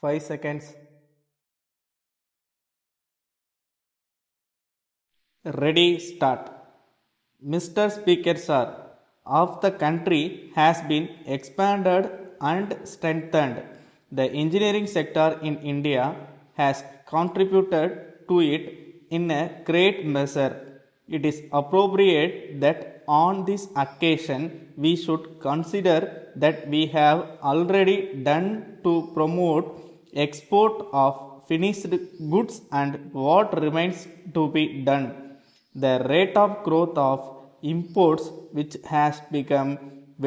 5 seconds. Ready, start. Mr. Speaker Sir, of the country has been expanded and strengthened. The engineering sector in India has contributed to it in a great measure. It is appropriate that on this occasion we should consider that we have already done to promote export of finished goods and what remains to be done. The rate of growth of imports, which has become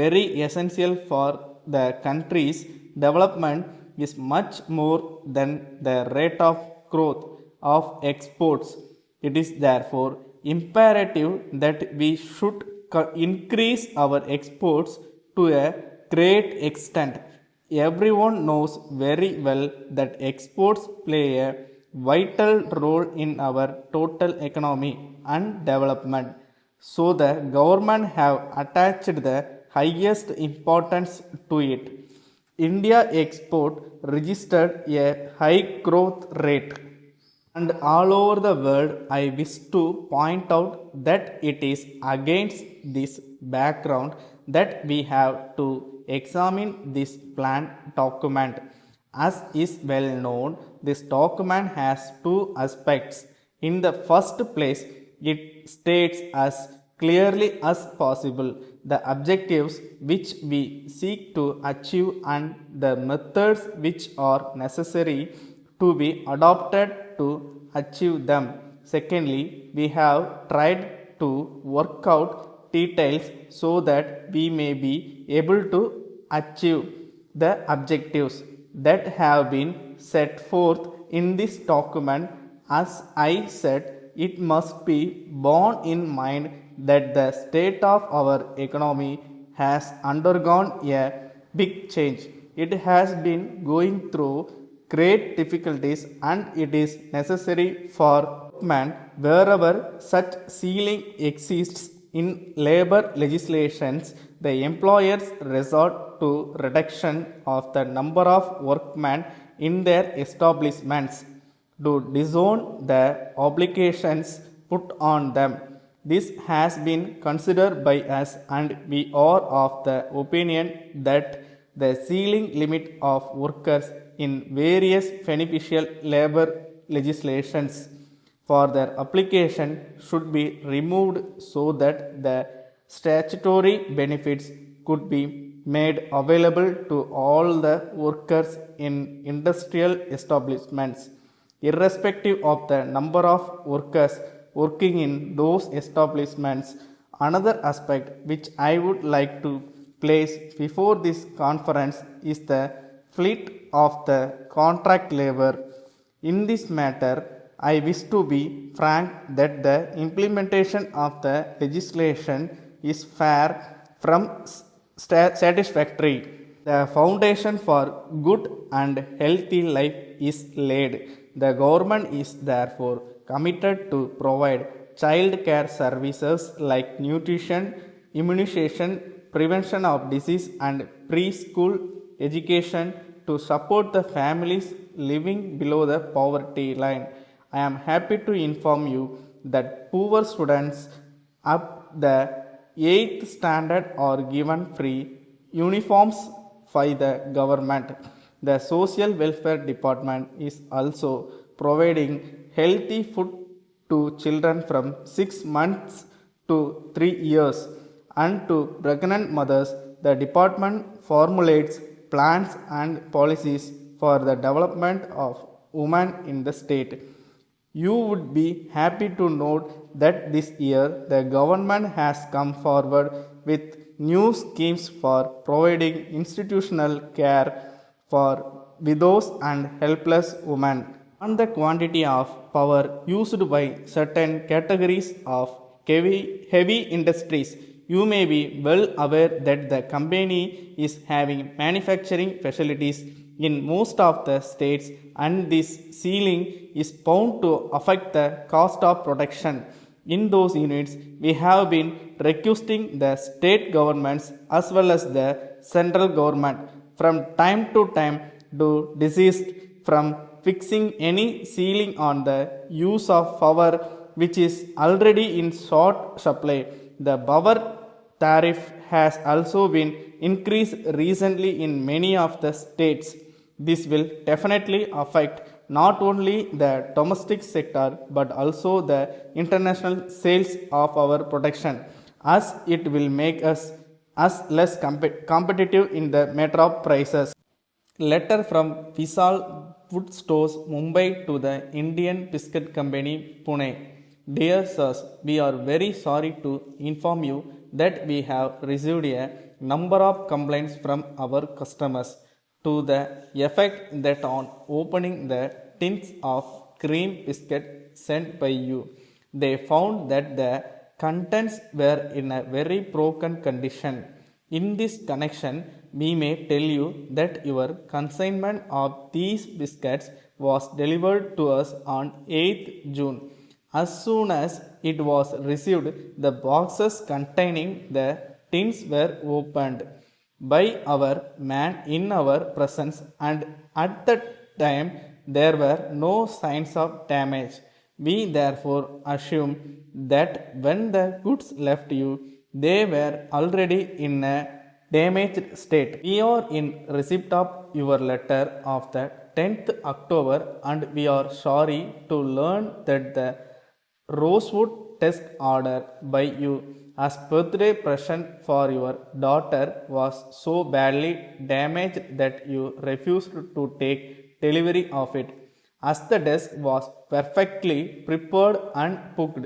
very essential for the country's development, is much more than the rate of growth of exports. It is therefore imperative that we should increase our exports to a great extent. Everyone knows very well that exports play a vital role in our total economy and development. So the government have attached the highest importance to it. India export registered a high growth rate, and all over the world I wish to point out that it is against this background that we have to examine this plan document. As is well known, this document has two aspects. In the first place, it states as clearly as possible the objectives which we seek to achieve and the methods which are necessary to be adopted to achieve them. Secondly, we have tried to work out details so that we may be able to achieve the objectives that have been set forth in this document. As I said, it must be borne in mind that the state of our economy has undergone a big change. It has been going through great difficulties and it is necessary for man wherever such ceiling exists in labor legislations, the employers resort to reduction of the number of workmen in their establishments to disown the obligations put on them. This has been considered by us and we are of the opinion that the ceiling limit of workers in various beneficial labor legislations for their application should be removed so that the statutory benefits could be made available to all the workers in industrial establishments, irrespective of the number of workers working in those establishments. Another aspect which I would like to place before this conference is the fleet of the contract labor. In this matter, I wish to be frank that the implementation of the legislation is far from satisfactory. The foundation for good and healthy life is laid. The government is therefore committed to provide child care services like nutrition, immunization, prevention of disease and preschool education to support the families living below the poverty line. I am happy to inform you that poor students up the 8th standard are given free uniforms by the government. The Social Welfare Department is also providing healthy food to children from 6 months to 3 years, and to pregnant mothers the department formulates plans and policies for the development of women in the state. You would be happy to note that this year the government has come forward with new schemes for providing institutional care for widows and helpless women. On the quantity of power used by certain categories of heavy industries, you may be well aware that the company is having manufacturing facilities in most of the states, and this ceiling is bound to affect the cost of production. In those units, we have been requesting the state governments as well as the central government from time to time to desist from fixing any ceiling on the use of power which is already in short supply. The power tariff has also been increased recently in many of the states. This will definitely affect not only the domestic sector but also the international sales of our production, as it will make us less competitive in the matter of prices. Letter from Vishal Food Stores Mumbai to the Indian Biscuit Company Pune. Dear sirs, we are very sorry to inform you that we have received a number of complaints from our customers to the effect that on opening the tins of cream biscuit sent by you, they found that the contents were in a very broken condition. In this connection, we may tell you that your consignment of these biscuits was delivered to us on 8th June. As soon as it was received, the boxes containing the tins were opened by our man in our presence, and at that time there were no signs of damage. We therefore assume that when the goods left you, they were already in a damaged state. We are in receipt of your letter of the 10th October, and we are sorry to learn that the rosewood test order by you as birthday present for your daughter was so badly damaged that you refused to take delivery of it. As the desk was perfectly prepared and cooked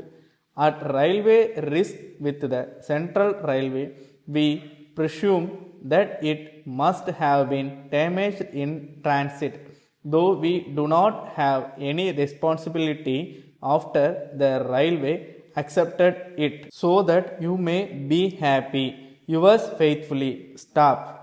at railway risk with the Central Railway, we presume that it must have been damaged in transit, though we do not have any responsibility after the railway accepted it, so that you may be happy. Yours faithfully, Stop.